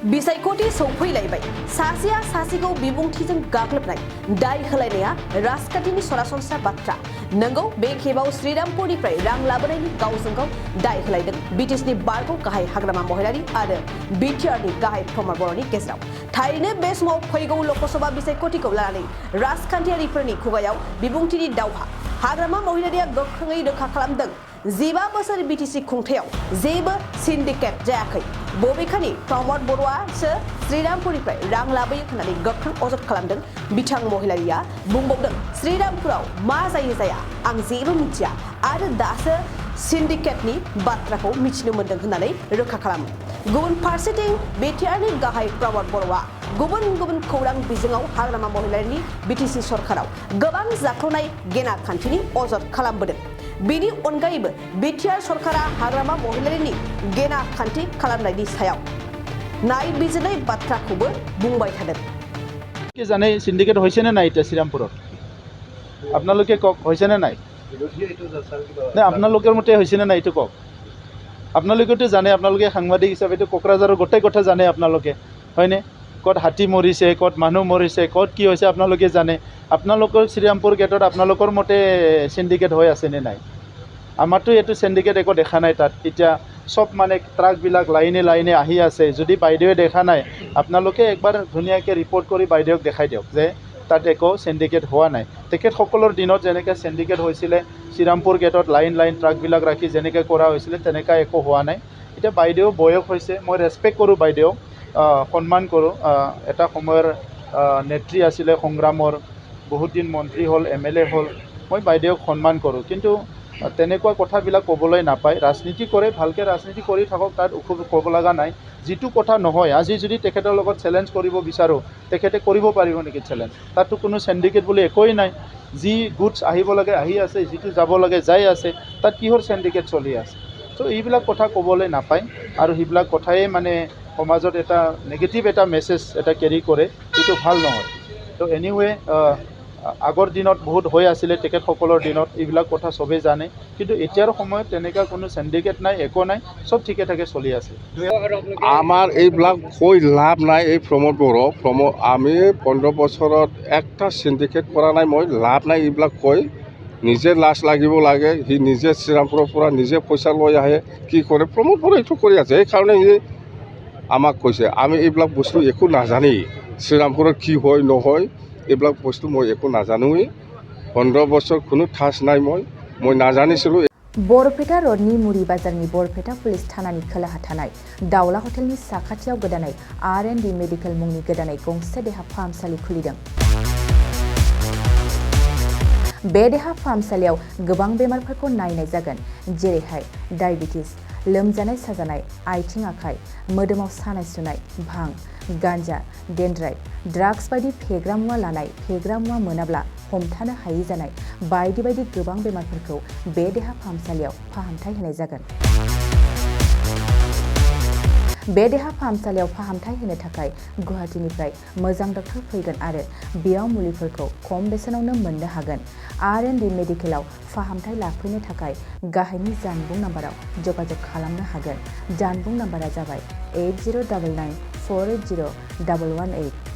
बिसायख'थि सौफैलायबाय सासेया सासेखौ बिबुंथिजों गाग्लोबनाय दाय होलायनाया राजखान्थिनि सरासनस्रा बाथ्रा नंगौ बे खेबाव श्रीरामपुरनिफ्राय रां लाबोनायनि गावजों गाव दाय होलायदों बिटिसिनि बारगौ गाहाय हाग्रामा महिलारि आरो बिटिआरनि गाहाय प्रमद बर'नि गेजेराव थारैनो बे समाव फैगौ लोकसभा बिसायख'थिखौ लानानै राजखान्थियारिफोरनि खुगायाव बिबुंथिनि दावहा हाग्रामा महिलारिया गोख्रोङै रोखा खालामदों 15 बोसोर बिटिसि खुंथायाव जेबो सिन्डिकेट जायाखै बबेखानि प्रमद बर'आसो श्रीरामपुरनिफ्राय रां लाबोयो होननानै गोख्रों अजद खालामदों बिथां महिलारिया बुंबावदों श्रीरामपुराव मा जायो जाया आं जेबो मिथिया आरो दासो सिन्डिकेटनि बाथ्राखौ मिथिनो मोन्दों होननानै रोखा खालामो गुबुन फारसेथिं बिटिआरनि गाहाय प्रमद बर'आ गुबुन गुबुन खौरां बिजोङाव हाग्रामा महिलारिनि बिटिसि सरकाराव गोबां जाख्ल'नाय गेना खान्थिनि अजद खालामबोदों बेनि अनगायैबो बिटिआर सरकारा हाग्रामा महिलारिनि गेना खान्थि खालामनायनि सायाव नायबिजिरनाय बाथ्राखौबो बुंबाय थादों কি জানে সিন্ডিকেট হৈছে নে নাই এটা শ্ৰীৰামপুৰত আপোনালোকে কক হৈছে নে নাই নে আপোনালোকৰ মতে হৈছে নে নাই এটো কক আপোনালোকেতো জানে আপোনালোকে সাংবাদিক হিচাপে তো কোকৰাঝাৰৰ গোটেই কথা জানে আপোনালোকে হয়নে কত হাতী মৰিছে কত মানুহ মৰিছে কত কি হৈছে আপোনালোকে জানে আপোনালোকৰ শ্ৰীৰামপুৰ গেটত আপোনালোকৰ মতে সিন্ডিকেট হৈ আছে নে নাই আমাৰতো এটো সিন্ডিকেট একো দেখা নাই তাত এতিয়া সব মানে ট্ৰাকবিলাক লাইনে লাইনে আহি আছে যদি বাইদেৱে দেখা নাই আপোনালোকে একবাৰ ধুনীয়াকৈ ৰিপৰ্ট কৰি বাইদেউক দেখাই দিয়ক যে তাত একো সিন্ডিকেট হোৱা নাই তেখেতসকলৰ দিনত যেনেকৈ সিন্ডিকেট হৈছিলে শ্ৰীৰামপুৰ গেটত লাইন লাইন ট্ৰাকবিলাক ৰাখি যেনেকৈ কৰা হৈছিলে তেনেকৈ একো হোৱা নাই এতিয়া বাইদেউ বয়স হৈছে মই ৰেছপেক্ট কৰোঁ বাইদেউক সন্মান কৰোঁ এটা সময়ৰ নেত্ৰী আছিলে সংগ্ৰামৰ বহুত দিন মন্ত্ৰী হ'ল এমএলএ হ'ল মই বাইদেউক সন্মান কৰোঁ কিন্তু তেনেকুৱা কথাবিলাক ক'বলৈ নাপায় ৰাজনীতি কৰে ভালকৈ ৰাজনীতি কৰি থাকক তাত অসুবিধা ক'ব লগা নাই যিটো কথা নহয় আজি যদি তেখেতৰ লগত চেলেঞ্জ কৰিব বিচাৰোঁ তেখেতে কৰিব পাৰিব নেকি চেলেঞ্জ তাততো কোনো সিন্ডিকেট বুলি একোৱেই নাই যি গুডছ আহিব লাগে আহি আছে যিটো যাব লাগে যাই আছে তাত কিহৰ সিন্ডিকেট চলি আছে তো এইবিলাক কথা ক'বলৈ নাপায় আৰু সেইবিলাক কথাই মানে সমাজত এটা নেগেটিভ এটা মেছেজ এটা কেৰি কৰে এইটো ভাল নহয় তো এনিৱে আগৰ দিনত বহুত হৈ আছিলে তেখেতসকলৰ দিনত এইবিলাক কথা সবেই জানে কিন্তু এতিয়াৰ সময়ত তেনেকুৱা কোনো সিন্ডিকেট নাই একো নাই সব ঠিকে ঠাকে চলি আছে আমাৰ এইবিলাক কৈ লাভ নাই এই প্ৰমোদ বড়ো আমি 15 বছৰত একটা সিন্ডিকেট কৰা নাই মই লাভ নাই এইবিলাক কৈ নিজে লাজ লাগিব লাগে সি নিজে শ্ৰীৰামপুৰৰ পৰা নিজে পইচা লৈ আহে কি কৰে প্ৰমোদ বড়ো এইটো কৰি আছে সেইকাৰণে সি আমাক কৈছে আমি এইবিলাক বস্তু একো নাজানি শ্ৰীৰামপুৰত কি হয় নহয় এইবিলাক বস্তু মই একো নাজানোৱেই 15 বছৰ কোনো ঠাঁচ নাই মই নাজানিছিলোঁ बरपेटा रोडनि मुरी बाजारनि बरपेटा पुलिस थानानि खोलाहा थानाय दावला हटेलनि साखाथियाव गोदानै R&D मेडिकेल मुंनि गोदानै गंसे देहा फाहामसालि खुलिदों बे देहा फाहामसालियाव गोबां बेमारफोरखौ नायनाय जागोन जेरैहाय डायबिटिस लोमजानाय साजानाय आथिं आखाइ मोदोमाव सानाय सुनाय भां गांजा डेन्ड्राइट ड्राग्स बायदि फेग्रा मुवा लानाय फेग्रा मुवा मोनाब्ला हमथानो हायै जानाय बायदि बायदि गोबां बेमारफोरखौ बे देहा फाहामसालियाव फाहामथाय होनाय जागोन बे देहा फाहामसालियाव फाहामथाय होनो थाखाय गुवाहाटीनिफ्राय मोजां डक्टर फैगोन आरो बेयाव मुलिफोरखौ खम बेसेनावनो मोननो हागोन R&D मेडिकेलाव फाहामथाय लाफैनो थाखाय गाहायनि जानबुं नाम्बाराव जगाजग खालामनो हागोन जानबुं नाम्बारा जाबाय 8099480118